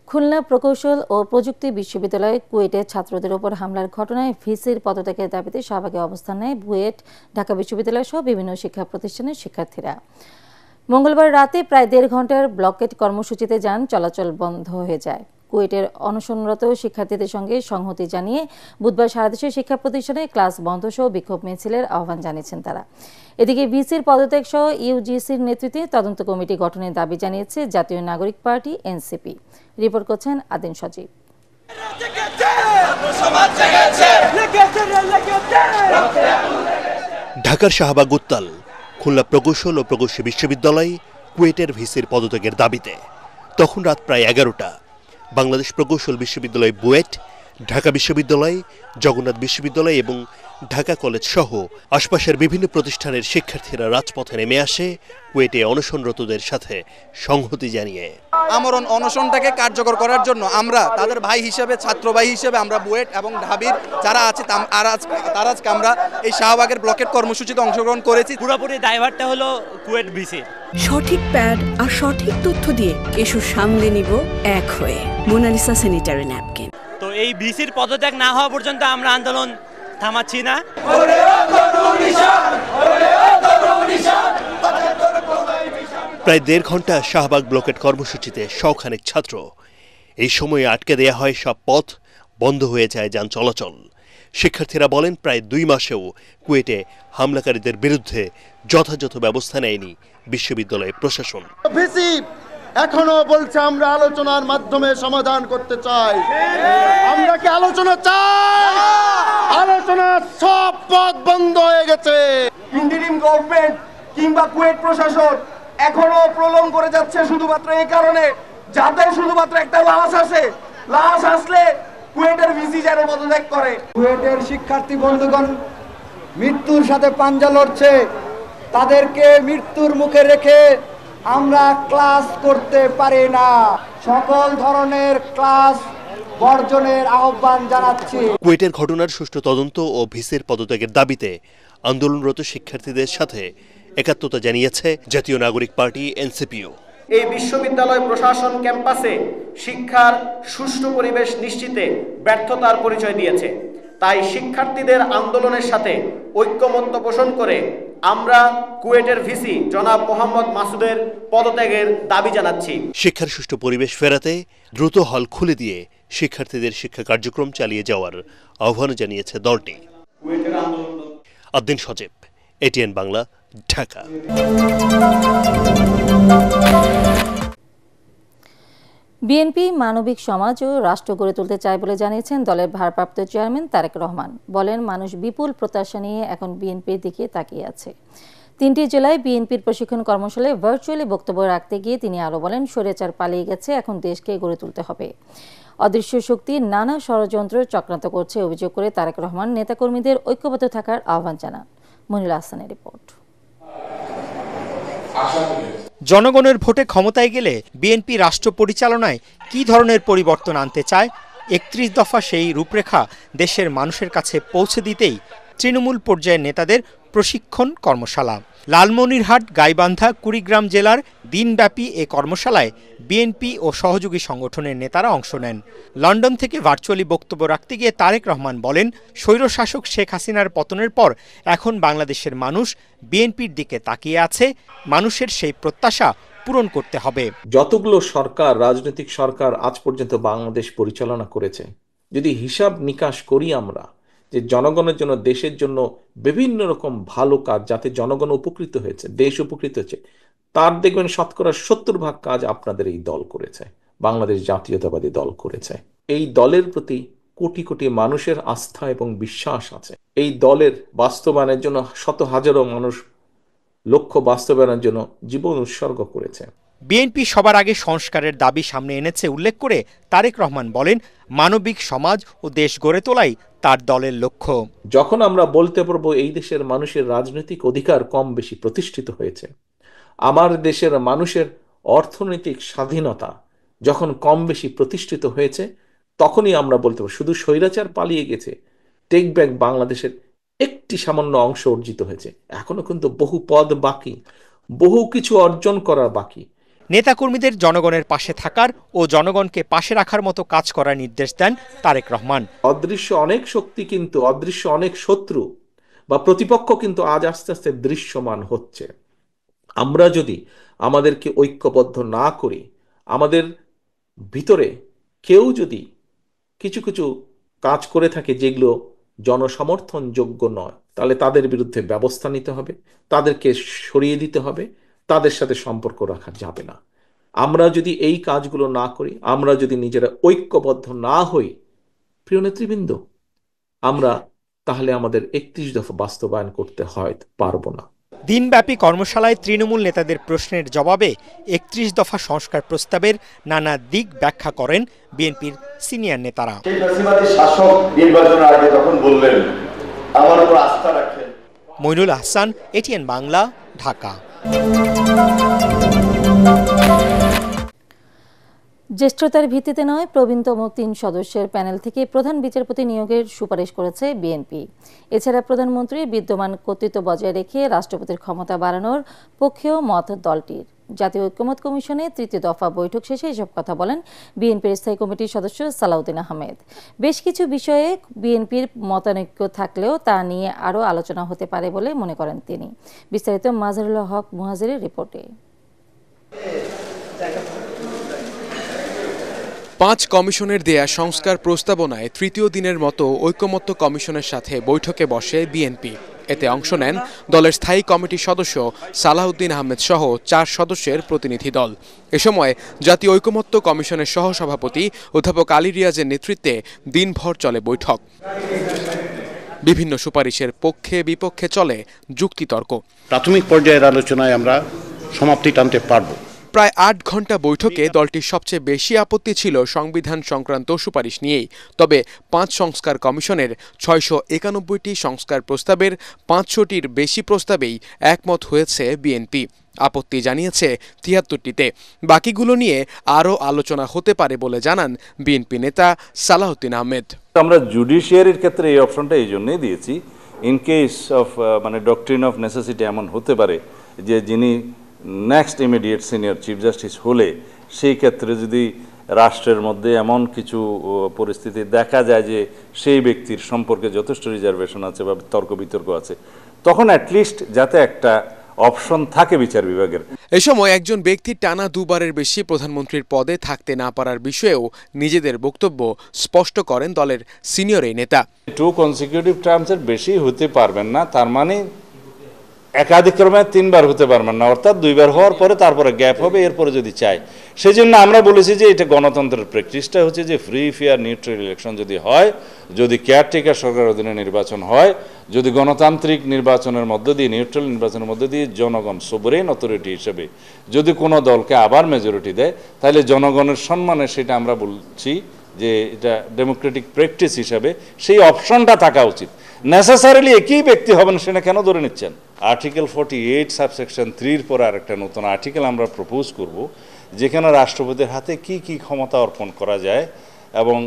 খুলনা প্রকৌশল ও প্রযুক্তি বিশ্ববিদ্যালয় কুয়েটের ছাত্রদের উপর হামলার ঘটনায় ভিসির পদত্যাগের দাবিতে শাহবাগে অবস্থান নেয় বুয়েট, ঢাকা বিশ্ববিদ্যালয় সহ বিভিন্ন শিক্ষা প্রতিষ্ঠানের শিক্ষার্থীরা। মঙ্গলবার রাতে প্রায় ১.৫ ঘন্টার ব্লকেট কর্মসূচিতে যান চলাচল বন্ধ হয়ে যায়। কুয়েটের অনশনরত শিক্ষার্থীদের সঙ্গে সংহতি জানিয়ে বুধবার সারা দেশের শিক্ষা প্রতিষ্ঠানে ক্লাস বন্ধ সহ বিক্ষোভ মিছিলের আহ্বান জানিয়েছেন তারা। এদিকে ভিসির পদত্যাগ সহ ইউজিসির নেতৃত্বে তদন্ত কমিটি গঠনের দাবি জানিয়েছে জাতীয় নাগরিক পার্টি এনসিপি। রিপোর্ট করছেন আদিন সজীব। ঢাকার শাহবাগ উত্তাল। খুলনা প্রকৌশল ও প্রকৌশল বিশ্ববিদ্যালয় কুয়েটের ভিসির পদত্যাগের দাবিতে। তখন রাত প্রায় ১১টা। বাংলাদেশ প্রকৌশল বিশ্ববিদ্যালয় বুয়েট, ঢাকা বিশ্ববিদ্যালয়, জগন্নাথ বিশ্ববিদ্যালয় এবং ঢাকা কলেজ সহ আশপাশের বিভিন্ন প্রতিষ্ঠানের শিক্ষার্থীরা রাজপথে নেমে আসে কুয়েটে অনশনরতদের সাথে সংহতি জানিয়ে। আমরণ অনশনটাকে কার্যকর করার জন্য আমরা তাদের ভাই হিসেবে, ছাত্র ভাই হিসেবে আমরা বুয়েট এবং ঢাবির যারা আছে তারা আজকে আমরা এই শাহবাগের ব্লকেট কর্মসূচিতে অংশগ্রহণ করেছি। পুরোপুরি দায়ভারটা হলো কুয়েট ভিসি। সঠিক প্যাড আর সঠিক তথ্য দিয়ে এসব সামলে নিব এক হয়ে। Monalisa sanitary napkin. তো এই ভিসির পদত্যাগ না হওয়া পর্যন্ত আমরা আন্দোলন থামাচ্ছি না। প্রায় ১.৫ ঘন্টা শাহবাগ ব্লকেট কর্মসূচিতে শখানেক ছাত্র। এই সময়ে আটকে দেয়া হয় সব পথ, বন্ধ হয়ে যায় যান চলাচল। শিক্ষার্থীরা বলেন প্রায় ২ মাসেও কুয়েটে হামলাকারীদের বিরুদ্ধে যথাযথ ব্যবস্থা নেয়নি বিশ্ববিদ্যালয় প্রশাসন। এখনো বলছে আমরা আলোচনার মাধ্যমে সমাধান করতে চাই। আমরা কি আলোচনা চাই? আলোচনার সব পথ বন্ধ হয়ে গেছে। ইন্টারিম গভর্নমেন্ট কিংবা কুয়েট প্রশাসন এখনো প্রলং করে যাচ্ছে শুধুমাত্র এই কারণে যাতে শুধুমাত্র একটা লাশ আসে, লাশ আসলে কুয়েটের ভিসি যেন পদত্যাগ করে। কুয়েটের শিক্ষার্থী বন্ধুগণ মৃত্যুর সাথে পাঞ্জা লড়ছে, তাদেরকে মৃত্যুর মুখে রেখে আমরা ক্লাস করতে পারি না। সকল ধরনের ক্লাস বর্জনের আহ্বান জানাচ্ছি। কুয়েটের ঘটনার সুষ্ঠু তদন্ত ও ভিসির পদত্যাগের দাবিতে আন্দোলনরত শিক্ষার্থীদের সাথে একাত্মতা জানিয়েছে জাতীয় নাগরিক পার্টি এনসিপিও। এই বিশ্ববিদ্যালয় প্রশাসন ক্যাম্পাসে শিক্ষার সুষ্ঠু পরিবেশ নিশ্চিতে ব্যর্থতার পরিচয় দিয়েছে। তাই শিক্ষার্থীদের আন্দোলনের সাথে ঐক্যমত্য পোষণ করে আমরা কুয়েটের ভিসি জনাব মোহাম্মদ মাসুদের পদত্যাগের দাবি জানাচ্ছি। শিক্ষার সুষ্ঠু পরিবেশ ফেরাতে দ্রুত হল খুলে দিয়ে শিক্ষার্থীদের শিক্ষা কার্যক্রম চালিয়ে যাওয়ার আহ্বান জানিয়েছে দলটি। আদিন সজীব, এটিএন বাংলা, ঢাকা। বিএনপি মানবিক সমাজ ও রাষ্ট্র গড়ে তুলতে চায় বলে জানিয়েছেন দলের ভারপ্রাপ্ত চেয়ারম্যান তারেক রহমান। বলেন, মানুষ বিপুল প্রত্যাশা নিয়ে এখন বিএনপির দিকে তাকিয়ে আছে। 3টি জেলায় বিএনপির প্রশিক্ষণ কর্মশালায় ভার্চুয়ালি বক্তব্য রাখতে গিয়ে তিনি আরও বলেন, স্বৈরাচার পালিয়ে গেছে, এখন দেশকে গড়ে তুলতে হবে। অদৃশ্য শক্তি নানা ষড়যন্ত্র চক্রান্ত করছে অভিযোগ করে তারেক রহমান নেতাকর্মীদের ঐক্যবদ্ধ থাকার আহ্বান জানান। মনির আহসানের রিপোর্ট। জনগণের ভোটে ক্ষমতায় গেলে বিএনপি রাষ্ট্র পরিচালনায় কী ধরনের পরিবর্তন আনতে চায়, ৩১ দফা সেই রূপরেখা দেশের মানুষের কাছে পৌঁছে দিতেই তৃণমূল পর্যায়ের নেতাদের প্রশিক্ষণ কর্মশালা। লালমনিরহাট, গাইবান্ধা, কুড়িগ্রাম জেলার দিনব্যাপী এ কর্মশালায় বিএনপি ও সহযোগী সংগঠনের নেতারা অংশ নেন। লন্ডন থেকে ভার্চুয়ালি বক্তব্য রাখতে গিয়ে তারেক রহমান বলেন, স্বৈরশাসক শেখ হাসিনার পতনের পর এখন বাংলাদেশের মানুষ বিএনপির দিকে তাকিয়ে আছে। মানুষের সেই প্রত্যাশা পূরণ করতে হবে। যতগুলো সরকার, রাজনৈতিক সরকার আজ পর্যন্ত বাংলাদেশ পরিচালনা করেছে, যদি হিসাব নিকাশ করি আমরা যে জনগণের জন্য, দেশের জন্য বিভিন্ন রকম ভালো কাজ যাতে জনগণ উপকৃত হয়েছে, দেশ উপকৃত হয়েছে, তার দেখবেন 70% কাজ আপনাদের এই দল করেছে, বাংলাদেশ জাতীয়তাবাদী দল করেছে। এই দলের প্রতি কোটি কোটি মানুষের আস্থা এবং বিশ্বাস আছে। এই দলের বাস্তবায়নের জন্য শত হাজারো মানুষ লক্ষ্য বাস্তবায়নের জন্য জীবন উৎসর্গ করেছে। বিএনপি সবার আগে সংস্কারের দাবি সামনে এনেছে উল্লেখ করে তারেক রহমান বলেন, মানবিক সমাজ ও দেশ গড়ে তোলাই তার দলের লক্ষ্য। যখন আমরা বলতে পারবো এই দেশের মানুষের রাজনৈতিক অধিকার কম বেশি প্রতিষ্ঠিত হয়েছে, আমার দেশের মানুষের অর্থনৈতিক স্বাধীনতা যখন কম বেশি প্রতিষ্ঠিত হয়েছে, তখনই আমরা বলতে পারবো শুধু স্বৈরাচার পালিয়ে গেছে, টেক ব্যাক বাংলাদেশের একটি সামান্য অংশ অর্জিত হয়েছে। এখনো কিন্তু বহু পদ বাকি, বহু কিছু অর্জন করার বাকি। নেতাকর্মীদের জনগণের পাশে থাকার ও জনগণকে পাশে রাখার মতো কাজ করার নির্দেশ দেন তারেক রহমান। অদৃশ্য অনেক শক্তি কিন্তু অদৃশ্য অনেক শত্রু বা প্রতিপক্ষ কিন্তু আজ আস্তে আস্তে দৃশ্যমান হচ্ছে। আমরা যদি আমাদেরকে ঐক্যবদ্ধ না করি, আমাদের ভিতরে কেউ যদি কিছু কিছু কাজ করে থাকে যেগুলো জনসমর্থনযোগ্য নয়, তাহলে তাদের বিরুদ্ধে ব্যবস্থা নিতে হবে, তাদেরকে সরিয়ে দিতে হবে, তাদের সাথে সম্পর্ক রাখা যাবে না। আমরা যদি এই কাজগুলো না করি, আমরা যদি নিজেরা ঐক্যবদ্ধ না হই, প্রিয় নেতৃবৃন্দ, আমরা তাহলে আমাদের 31 দফা বাস্তবায়ন করতে পারবো না। দিনব্যাপী কর্মশালায় তৃণমূল নেতাদের প্রশ্নের জবাবে 31 দফা সংস্কার প্রস্তাবের নানা দিক ব্যাখ্যা করেন বিএনপির সিনিয়র নেতারা। শাসক নির্বাচনের আগে তখন বললেন আমার উপর আস্থা রাখেন। মইনুল আহসান, এটিএন বাংলা, ঢাকা। জ্যেষ্ঠতার ভিত্তিতে নয়, প্রবীণতম 3 সদস্যের প্যানেল থেকে প্রধান বিচারপতি নিয়োগের সুপারিশ করেছে বিএনপি। এছাড়া প্রধানমন্ত্রীর বিদ্যমান কর্তৃত্ব বজায় রেখে রাষ্ট্রপতির ক্ষমতা বাড়ানোর পক্ষেও মত দলটির। জাতীয় ঐক্যমত্য কমিশনের 3য় দফা বৈঠক শেষে এসব কথা বলেন বিএনপির স্থায়ী কমিটির সদস্য সালাউদ্দিন আহমেদ। বেশ কিছু বিষয়ে বিএনপির মতানৈক্য থাকলেও তা নিয়ে আরও আলোচনা হতে পারে বলে মনে করেন তিনি। বিস্তারিত মাজহারুল হক মুহাজিরের রিপোর্টে। 5 কমিশনের দেয়া সংস্কার প্রস্তাবনায় তৃতীয় দিনের মতো ঐক্যমত্য কমিশনের সাথে বৈঠকে বসে বিএনপি। এতে অংশ নেন দলের স্থায়ী কমিটির সদস্য সালাউদ্দিন আহমেদ সহ 4 সদস্যের প্রতিনিধি দল। এ সময় জাতীয় ঐক্যমত্য কমিশনের সহসভাপতি অধ্যাপক আলী রিয়াজের নেতৃত্বে দিনভর চলে বৈঠক। বিভিন্ন সুপারিশের পক্ষে বিপক্ষে চলে যুক্তিতর্ক। প্রাথমিক পর্যায়ের আলোচনায় আমরা সমাপ্তি টানতে পারব। প্রায় 8 ঘন্টা বৈঠকে দলটির সবচেয়ে বেশি আপত্তি ছিল সংবিধান সংক্রান্ত সুপারিশ নিয়েই। তবে 5 সংস্কার কমিশনের 691টি সংস্কার প্রস্তাবের 500টির বেশি প্রস্তাবেই একমত হয়েছে বিএনপি। আপত্তি জানিয়েছে 73টিতে। বাকিগুলো নিয়ে আরও আলোচনা হতে পারে বলে জানান বিএনপি নেতা সালাউদ্দিন আহমেদ। আমরা জুডিশিয়ারির ক্ষেত্রে এই অপশনটা এই জন্যই দিয়েছি, in case of doctrine of necessity এমন হতে পারে যে যিনি next immediate senior chief justice হলে সেই ক্ষেত্রে যদি রাষ্ট্রের মধ্যে এমন কিছু পরিস্থিতি দেখা যায় যে সেই ব্যক্তির সম্পর্কে যথেষ্ট রিজার্ভেশন আছে বা তর্ক বিতর্ক আছে, তখন অ্যাটলিস্ট যাতে একটা অপশন থাকে বিচার বিভাগের। এ সময় একজন ব্যক্তি টানা 2 বারের বেশি প্রধানমন্ত্রীর পদে থাকতে না পারার বিষয়েও নিজেদের বক্তব্য স্পষ্ট করেন দলের সিনিয়র এই নেতা। 2 কনসিকিউটিভ টার্মসের বেশি হতে পারবেন না, তার মানে একাধিক্রমে 3 বার হতে পারবেন না, অর্থাৎ 2 বার হওয়ার পরে তারপরে গ্যাপ হবে, এরপরে যদি চাই। সেই জন্য আমরা বলেছি যে এটা গণতন্ত্রের প্র্যাকটিসটা হচ্ছে যে ফ্রি ফেয়ার নিউট্রাল ইলেকশন যদি হয়, যদি কেয়ারটেকার সরকারের অধীনে নির্বাচন হয়, যদি গণতান্ত্রিক নির্বাচনের মধ্য দিয়ে নিউট্রাল নির্বাচনের মধ্য দিয়ে জনগণ সোভরেন অথরিটি হিসেবে যদি কোনো দলকে আবার মেজরিটি দেয়, তাহলে জনগণের সম্মানে সেটা আমরা বলছি যে এটা ডেমোক্রেটিক প্র্যাকটিস হিসাবে সেই অপশনটা থাকা উচিত। নেসেসারিলি একই ব্যক্তি হবেন সেটা কেন ধরে নিচ্ছেন? আর্টিকেল 48 সাবসেকশন 3 পর আরেকটা নতুন আর্টিকেল আমরা প্রপোজ করব, যেখানে রাষ্ট্রপতির হাতে কি কি ক্ষমতা অর্পণ করা যায় এবং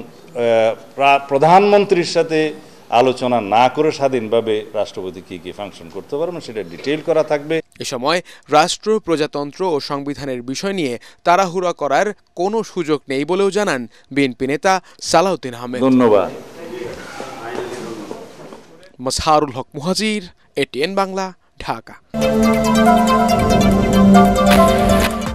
প্রধানমন্ত্রীর সাথে আলোচনা না করে স্বাধীনভাবে রাষ্ট্রপতি কি কি ফাংশন করতে পারবেন সেটা ডিটেইল করা থাকবে। এ সময় রাষ্ট্র, প্রজাতন্ত্র ও সংবিধানের বিষয় নিয়ে তাড়াহুড়া করার কোনো সুযোগ নেই বলেও জানান বিএনপি নেতা সালাউদ্দিন আহমেদ। ধন্যবাদ। মাজহারুল হক মুহাজির, এটিএন বাংলা, ঢাকা।